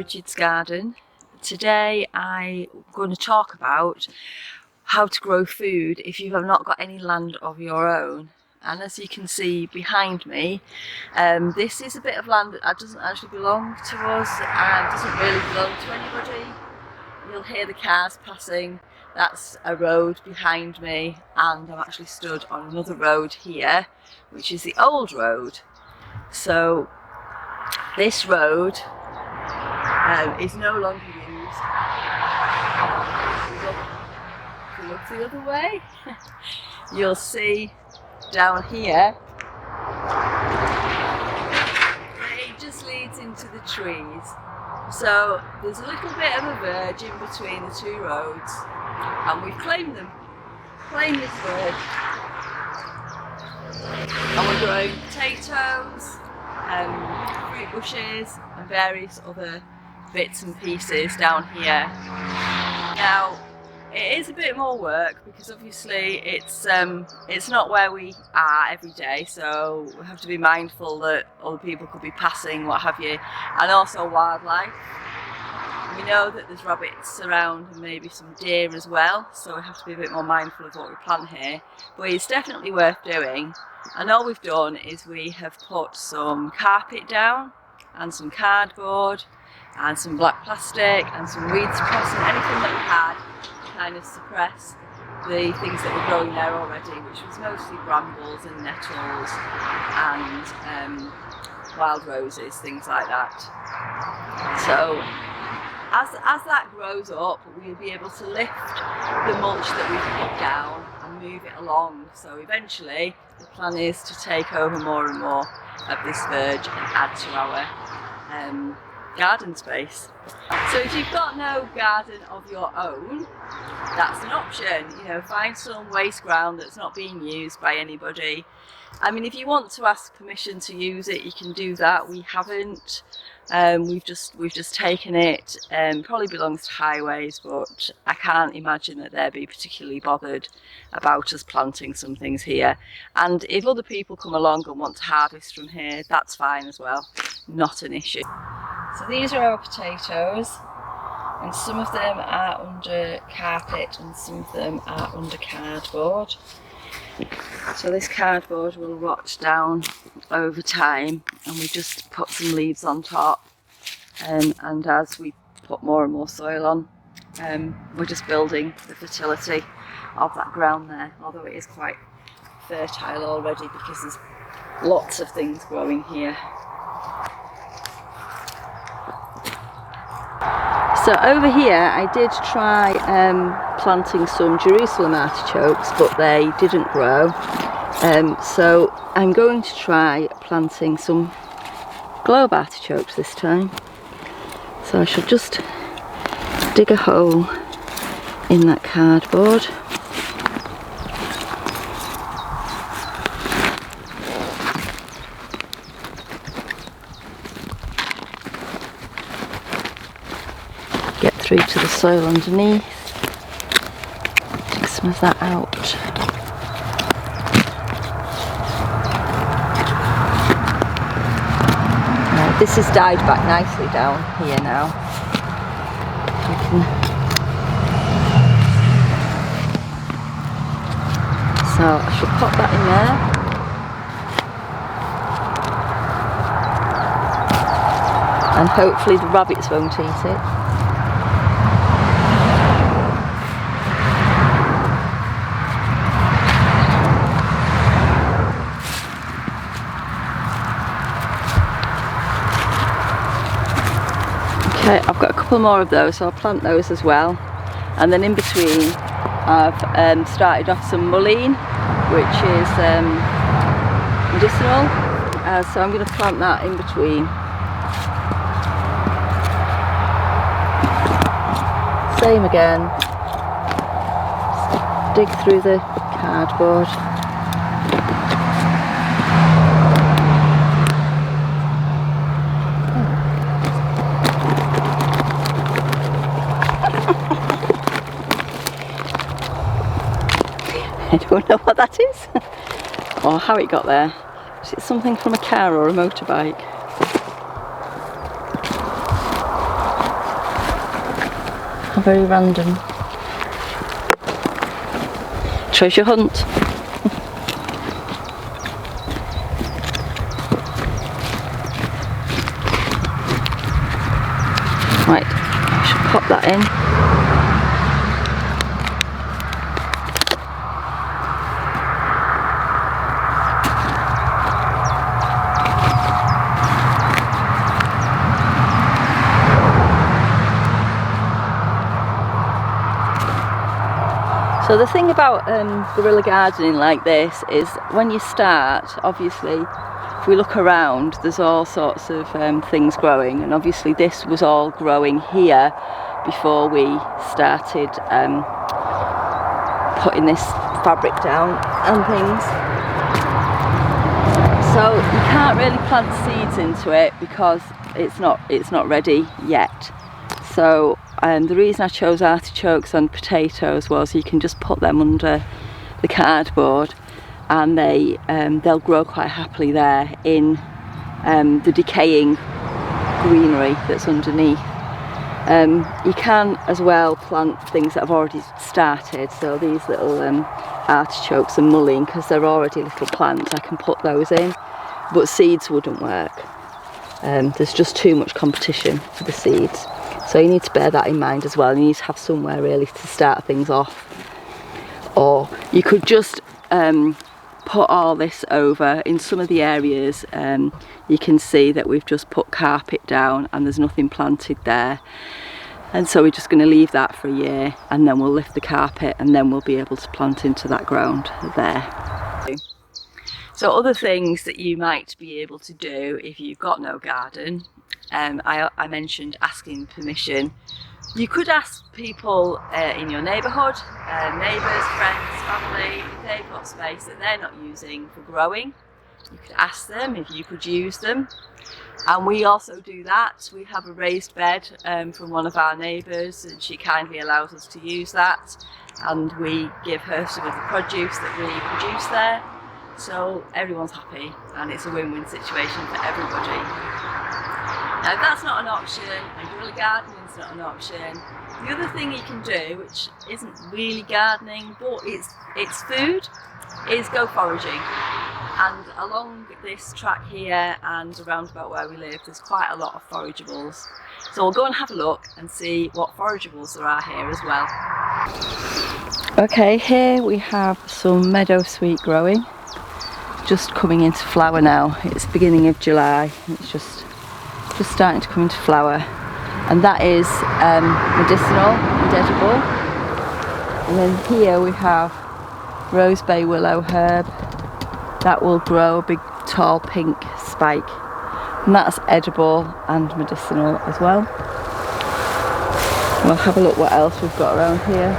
Brighid's garden. Today I'm going to talk about how to grow food if you have not got any land of your own. And as you can see behind me, this is a bit of land that doesn't actually belong to us and doesn't really belong to anybody. You'll hear the cars passing. That's a road behind me, and I'm actually stood on another road here, which is the old road. So this road is no longer used. If you look the other way, you'll see down here it just leads into the trees. So there's a little bit of a verge in between the two roads, and we've claimed them. Claimed this verge. And we're growing potatoes, fruit bushes and various other bits and pieces down here. Now it is a bit more work because obviously it's not where we are every day, so we have to be mindful that other people could be passing, what have you, and also wildlife. We know that there's rabbits around and maybe some deer as well, so we have to be a bit more mindful of what we plant here, but it's definitely worth doing. And all we've done is we have put some carpet down and some cardboard and some black plastic and some weed suppressant, anything that we had to kind of suppress the things that were growing there already, which was mostly brambles and nettles and wild roses, things like that. So as that grows up, we'll be able to lift the mulch that we've put down and move it along. So eventually the plan is to take over more and more of this verge and add to our garden space. So if you've got no garden of your own, that's an option. You know, find some waste ground that's not being used by anybody. I mean, if you want to ask permission to use it, you can do that. We haven't. We've just taken it. Probably belongs to highways, but I can't imagine that they'd be particularly bothered about us planting some things here. And if other people come along and want to harvest from here, that's fine as well. Not an issue. So these are our potatoes, and some of them are under carpet and some of them are under cardboard. So this cardboard will rot down over time, and we just put some leaves on top, and as we put more and more soil on, we're just building the fertility of that ground there, although it is quite fertile already because there's lots of things growing here. So over here I did try planting some Jerusalem artichokes, but they didn't grow. So I'm going to try planting some globe artichokes this time. So I shall just dig a hole in that cardboard. Get through to the soil underneath. Take some of that out. Now, this has died back nicely down here now. So I should pop that in there. And hopefully the rabbits won't eat it. Okay, I've got a couple more of those, so I'll plant those as well. And then in between I've started off some mullein, which is medicinal, so I'm going to plant that in between. Same again, just dig through the cardboard. I don't know what that is or how it got there. Is it something from a car or a motorbike? Very random. Treasure hunt. Right, I should pop that in. So the thing about guerrilla gardening like this is when you start, obviously, if we look around, there's all sorts of things growing, and obviously this was all growing here before we started putting this fabric down and things. So you can't really plant seeds into it because it's not ready yet. So the reason I chose artichokes and potatoes was you can just put them under the cardboard and they'll grow quite happily there in the decaying greenery that's underneath. You can as well plant things that have already started, so these little artichokes and mullein, because they're already little plants, I can put those in, but seeds wouldn't work. There's just too much competition for the seeds. So you need to bear that in mind as well. You need to have somewhere really to start things off. Or you could just put all this over. In some of the areas you can see that we've just put carpet down and there's nothing planted there. And so we're just going to leave that for a year and then we'll lift the carpet and then we'll be able to plant into that ground there. So other things that you might be able to do if you've got no garden, I mentioned asking permission. You could ask people in your neighbourhood, neighbours, friends, family, if they've got space that they're not using for growing. You could ask them if you could use them. And we also do that. We have a raised bed from one of our neighbours and she kindly allows us to use that. And we give her some of the produce that we produce there. So everyone's happy and it's a win-win situation for everybody. Now if that's not an option, and guerrilla gardening's not an option, the other thing you can do, which isn't really gardening but it's food, is go foraging. And along this track here and around about where we live, there's quite a lot of forageables. So we'll go and have a look and see what forageables there are here as well. Okay, here we have some meadow sweet growing. Just coming into flower now. It's the beginning of July. It's just starting to come into flower, and that is medicinal and edible. And then here we have rose bay willow herb. That will grow a big tall pink spike, and that's edible and medicinal as well. We'll have a look what else we've got around here.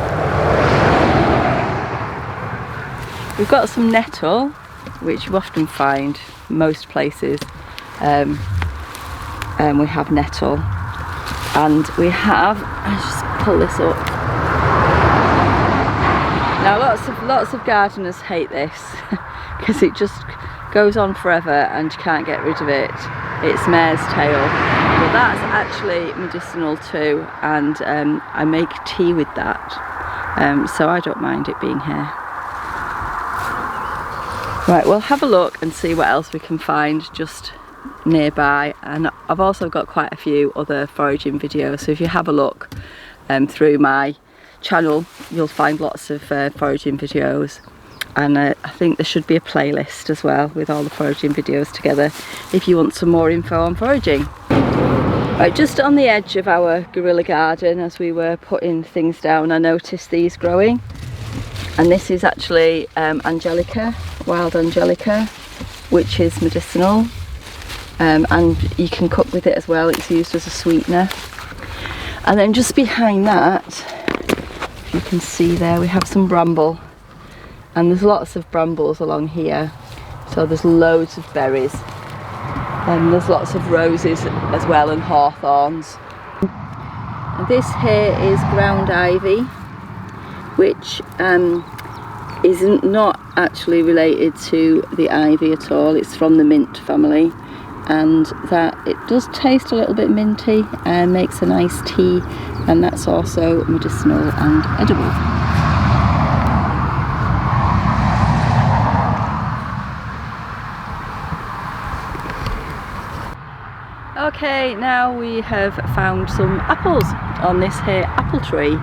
We've got some nettle, which you often find most places. We have nettle, and we have, let's just pull this up. Now lots of gardeners hate this because it just goes on forever and you can't get rid of it. It's mare's tail, but that's actually medicinal too, and I make tea with that, so I don't mind it being here. Right, we'll have a look and see what else we can find just nearby, and I've also got quite a few other foraging videos, so if you have a look through my channel you'll find lots of foraging videos, and I think there should be a playlist as well with all the foraging videos together if you want some more info on foraging. Right, just on the edge of our guerrilla garden, as we were putting things down, I noticed these growing, and this is actually angelica, wild angelica, which is medicinal, and you can cook with it as well. It's used as a sweetener. And then just behind that, if you can see there, we have some bramble, and there's lots of brambles along here, so there's loads of berries, and there's lots of roses as well, and hawthorns. And this here is ground ivy, which is not actually related to the ivy at all. It's from the mint family, and that it does taste a little bit minty and makes a nice tea, and that's also medicinal and edible. Okay, now we have found some apples on this here apple tree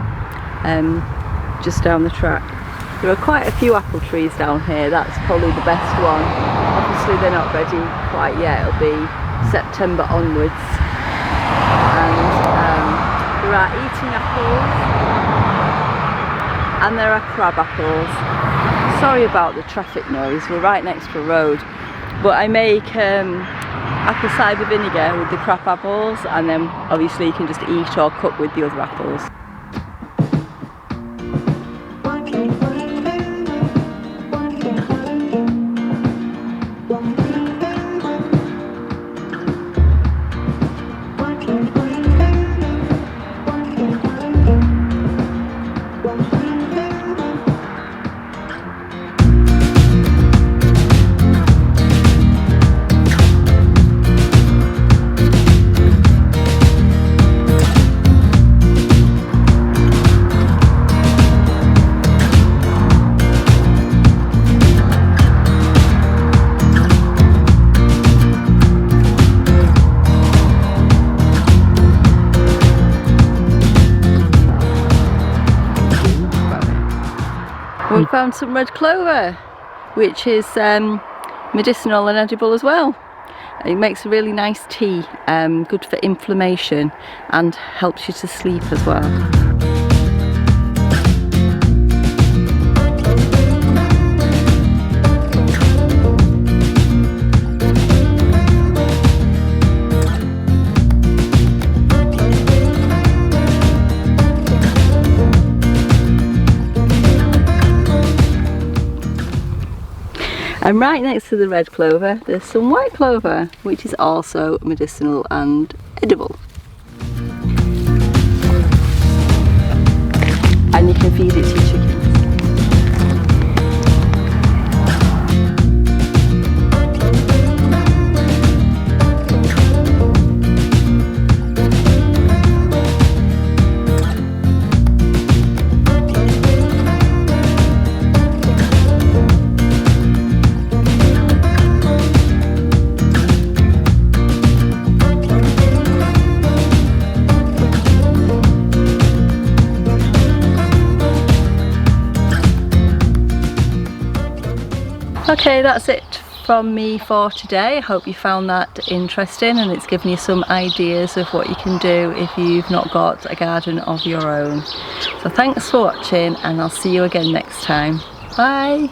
just down the track. There are quite a few apple trees down here. That's probably the best one. Obviously they're not ready quite yet, it'll be September onwards. And there are eating apples and there are crab apples. Sorry about the traffic noise, we're right next to a road, but I make apple cider vinegar with the crab apples, and then obviously you can just eat or cook with the other apples. We found some red clover, which is medicinal and edible as well. It makes a really nice tea, good for inflammation and helps you to sleep as well. And right next to the red clover there's some white clover, which is also medicinal and edible. And you can feed it to your chickens. Okay, that's it from me for today. I hope you found that interesting and it's given you some ideas of what you can do if you've not got a garden of your own. So thanks for watching and I'll see you again next time. Bye!